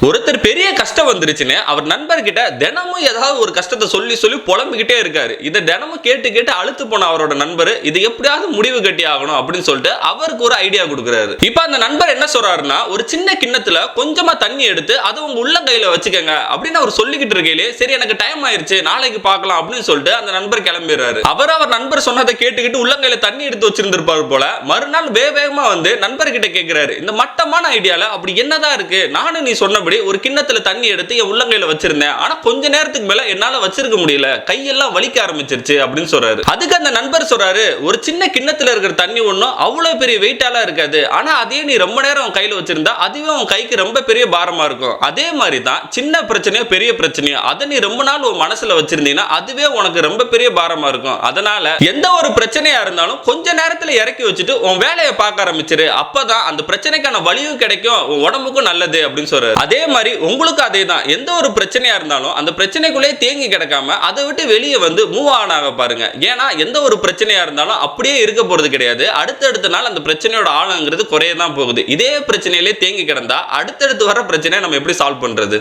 ஒருத்தர் பெரிய கஷ்டம் வந்துருச்சுன்னு அவர் நண்பர்கிட்ட தினமும் ஏதாவது ஒரு கஷ்டத்தை சொல்லி சொல்லி புலம்பிக்கிட்டே இருக்காரு. இதை தினமும் கேட்டு கேட்டு அழுத்து போன அவரோட நண்பர் இது எப்படியாவது முடிவு கட்டி ஆகணும் அப்படின்னு சொல்லிட்டு அவருக்கு ஒரு ஐடியா கொடுக்குறாரு. இப்ப அந்த நண்பர் என்ன சொல்றாருன்னா, ஒரு சின்ன கிண்ணத்துல கொஞ்சமா தண்ணி எடுத்து அதை உங்க உள்ளங்கையில வச்சுக்கங்க அப்படின்னு அவர் சொல்லிக்கிட்டு இருக்கையிலே, சரி எனக்கு டைம் ஆயிருச்சு நாளைக்கு பார்க்கலாம் அப்படின்னு சொல்லிட்டு அந்த நண்பர் கிளம்பிடுறாரு. அவர் நண்பர் சொன்னதை கேட்டுக்கிட்டு உள்ளங்கையில தண்ணி எடுத்து வச்சிருந்திருப்பாரு போல. மறுநாள் வேகமா வந்து நண்பர்கிட்ட கேட்கிறாரு, இந்த மட்டமான ஐடியால அப்படி என்னதான் இருக்கு? நானும் நீ சொன்னபடி ஒரு கிண்ணத்துல தண்ணி எடுத்து என் உள்ளங்கையில வச்சிருந்தேன், ஆனா கொஞ்ச நேரத்துக்கு மேல என்னால வச்சிருக்க முடியல, கையெல்லாம் வலிக்க ஆரம்பிச்சிருச்சு அப்படின்னு சொல்றாரு. அதுக்கு அந்த நண்பர் சொல்றாரு, ஒரு சின்ன கிண்ணத்துல இருக்கிற தண்ணி ஒண்ணும் அவ்வளவு பெரிய வெயிட்டாலாம் இருக்காது, ஆனா அதே நீ ரொம்ப நேரம் கையில வச்சிருந்தா அதுவே உன் கைக்கு ரொம்ப பெரிய பாரமா இருக்கும். அதே மாதிரி தான் சின்ன பிரச்சனையோ பெரிய பிரச்சனையோ அதை நீ ரொம்ப நாள் உன் மனசுல வச்சிருந்தீங்கன்னா அதுவே உனக்கு ரொம்ப பெரிய பாரமா இருக்கும். அதனால எந்த ஒரு பிரச்சனையா இருந்தாலும் கொஞ்ச நேரத்துல இறக்கி வச்சுட்டு உன் வேலையை பார்க்க ஆரம்பிச்சிரு, அப்பதான் அந்த பிரச்சனைக்கான வலியும் கிடைக்கும், உன் உடம்புக்கும் நல்லது அப்படின்னு சொல்றாரு. அதே மாதிரி உங்களுக்கு அதே தான், எந்த ஒரு பிரச்சனையா இருந்தாலும் அந்த பிரச்சனைக்குள்ளே தேங்கி கிடக்காம அதை விட்டு வெளியே வந்து மூவ் ஆன் ஆக பாருங்க. ஏன்னா எந்த ஒரு பிரச்சனையா இருந்தாலும் அப்படியே இருக்க போறது கிடையாது. அடுத்தடுத்த நாள் அந்த பிரச்சனையோட ஆழங்கிறது குறைய தான் போகுது. இதே பிரச்சனையிலே தேங்கி கிடந்தா அடுத்தடுத்து வர பிரச்சனையை நம்ம எப்படி சால்வ் பண்றது?